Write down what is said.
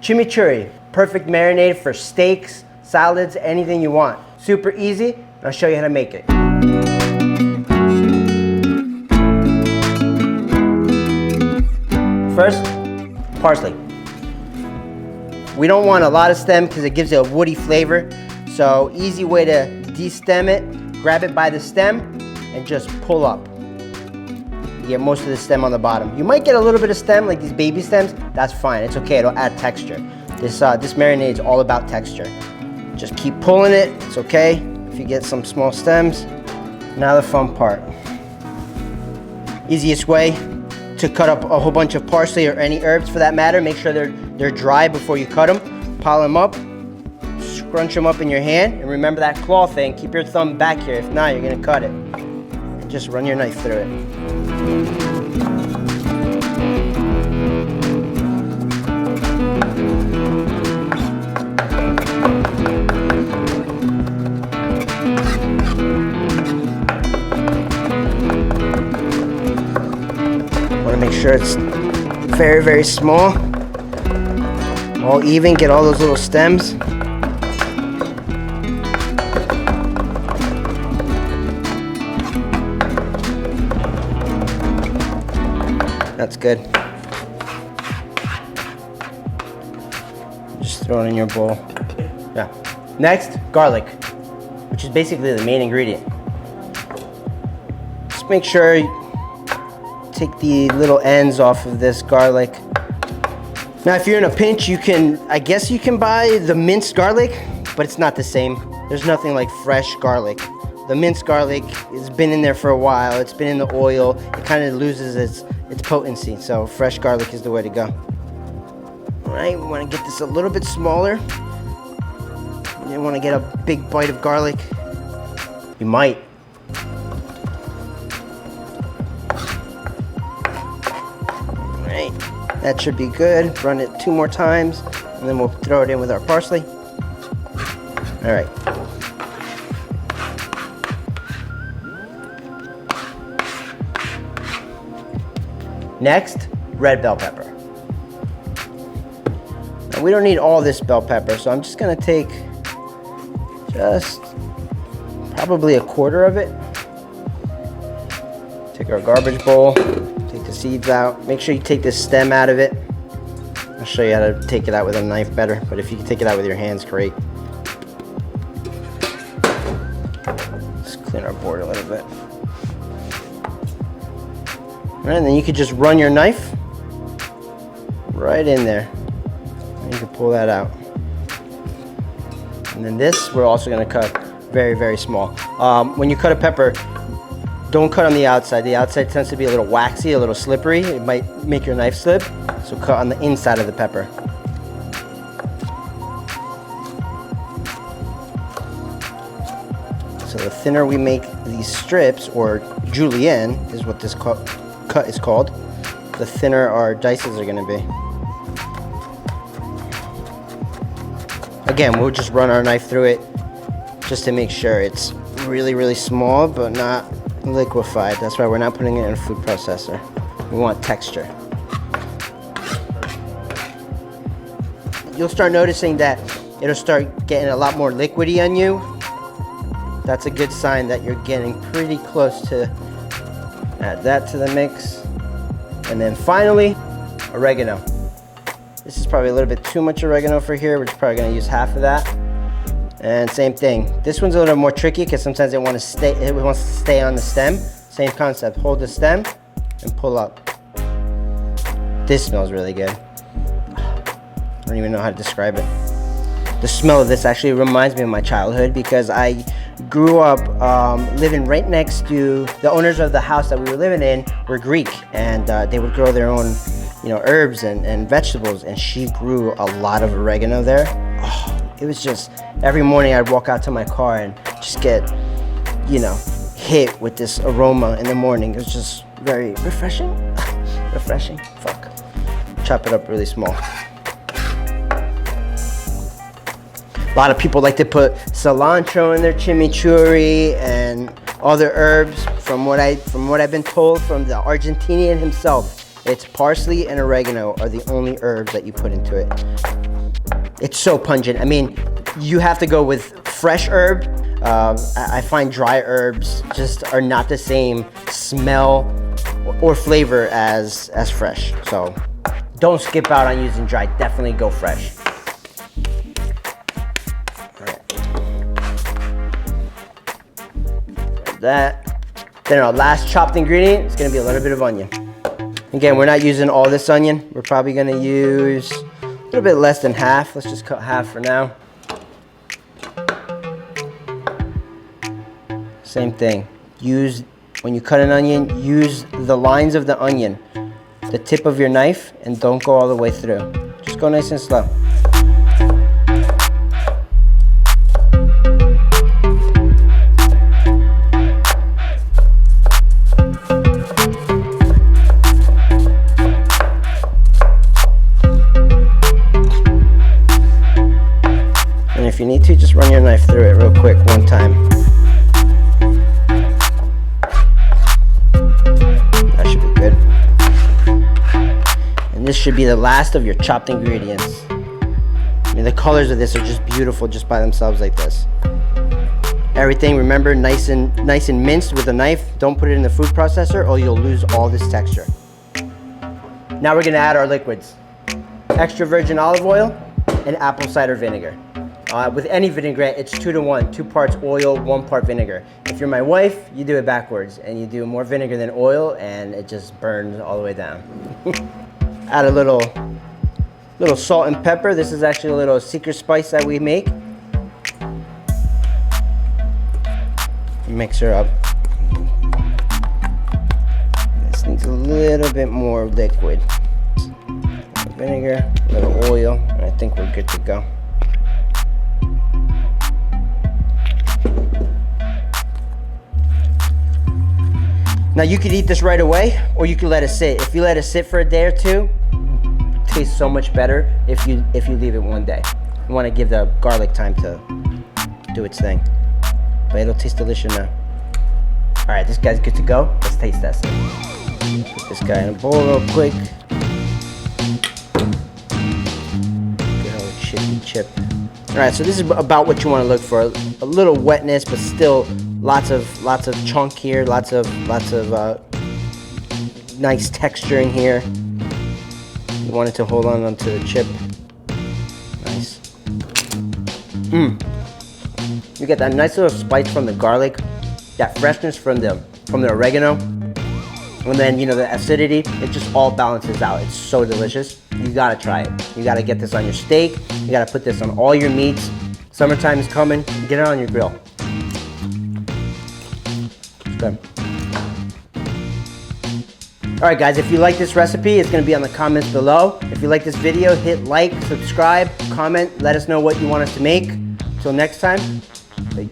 Chimichurri, perfect marinade for steaks, salads, anything you want. Super easy, and I'll show you how to make it. First, parsley. We don't want a lot of stem because it gives it a woody flavor. So easy way to de-stem it, grab it by the stem and just pull up. You get most of the stem on the bottom. You might get a little bit of stem, like these baby stems. That's fine, it's okay, it'll add texture. This marinade is all about texture. Just keep pulling it, it's okay if you get some small stems. Now the fun part. Easiest way to cut up a whole bunch of parsley or any herbs for that matter. Make sure they're dry before you cut them. Pile them up, scrunch them up in your hand, and remember that claw thing. Keep your thumb back here, if not, you're gonna cut it. And just run your knife through it. Make sure it's very, very small, all even, get all those little stems. That's good. Just throw it in your bowl. Yeah. Next, garlic, which is basically the main ingredient. Just make sure take the little ends off of this garlic. Now, if you're in a pinch, I guess you can buy the minced garlic, but it's not the same. There's nothing like fresh garlic. The minced garlic has been in there for a while. It's been in the oil. It kind of loses its potency. So fresh garlic is the way to go. All right, we want to get this a little bit smaller. You don't want to get a big bite of garlic. You might. That should be good. Run it 2 more times, and then we'll throw it in with our parsley. All right. Next, red bell pepper. Now, we don't need all this bell pepper, so I'm just gonna take just probably a quarter of it. Take our garbage bowl. Take the seeds out. Make sure you take the stem out of it. I'll show you how to take it out with a knife better, but if you can take it out with your hands, great. Let's clean our board a little bit. All right, and then you could just run your knife right in there. And you can pull that out. And then this, we're also gonna cut very, very small. When you cut a pepper, don't cut on the outside. The outside tends to be a little waxy, a little slippery. It might make your knife slip. So cut on the inside of the pepper. So the thinner we make these strips, or julienne is what this cut is called, the thinner our dices are gonna be. Again, we'll just run our knife through it just to make sure it's really, really small, but not liquefied. That's why we're not putting it in a food processor. We want texture. You'll start noticing that it'll start getting a lot more liquidy on you. That's a good sign that you're getting pretty close to. Add that to the mix. And then finally, oregano. This is probably a little bit too much oregano for here. We're just probably gonna use half of that. And same thing. This one's a little more tricky because sometimes it wants to stay on the stem. Same concept. Hold the stem and pull up. This smells really good. I don't even know how to describe it. The smell of this actually reminds me of my childhood because I grew up living right next to the owners of the house that we were living in were Greek, and they would grow their own, herbs and vegetables, and she grew a lot of oregano there. Oh, it was just, every morning I'd walk out to my car and just get, hit with this aroma in the morning. It was just very refreshing. Refreshing, fuck. Chop it up really small. A lot of people like to put cilantro in their chimichurri and other herbs. From what I've been told from the Argentinian himself, it's parsley and oregano are the only herbs that you put into it. It's so pungent. I mean, you have to go with fresh herb. I find dry herbs just are not the same smell or flavor as fresh. So don't skip out on using dry, definitely go fresh. All right. Like that. Then our last chopped ingredient is gonna be a little bit of onion. Again, we're not using all this onion. We're probably gonna use a little bit less than half. Let's just cut half for now. Same thing. When you cut an onion, use the lines of the onion, the tip of your knife, and don't go all the way through. Just go nice and slow. And if you need to, just run your knife through it real quick one time. That should be good. And this should be the last of your chopped ingredients. I mean, the colors of this are just beautiful just by themselves like this. Everything, remember, nice and minced with a knife. Don't put it in the food processor or you'll lose all this texture. Now we're gonna add our liquids. Extra virgin olive oil and apple cider vinegar. With any vinaigrette, it's 2 to 1, 2 parts oil, 1 part vinegar. If you're my wife, you do it backwards and you do more vinegar than oil and it just burns all the way down. Add a little salt and pepper. This is actually a little secret spice that we make. Mix her up. This needs a little bit more liquid. Vinegar, a little oil, and I think we're good to go. Now you could eat this right away, or you could let it sit. If you let it sit for a day or two, it tastes so much better if you leave it one day. You want to give the garlic time to do its thing. But it'll taste delicious now. All right, this guy's good to go. Let's taste test it. Put this guy in a bowl real quick. Good old chippy chip. All right, so this is about what you want to look for. A little wetness, but still lots of chunk here, lots of nice texture in here. You want it to hold on onto the chip. Nice. You get that nice little spice from the garlic, that freshness from the oregano, and then the acidity. It just all balances out. It's so delicious. You gotta try it. You gotta get this on your steak. You gotta put this on all your meats. Summertime is coming. Get it on your grill. Good. All right, guys, if you like this recipe, it's gonna be on the comments below. If you like this video, hit like, subscribe, comment, let us know what you want us to make. Until next time, peace.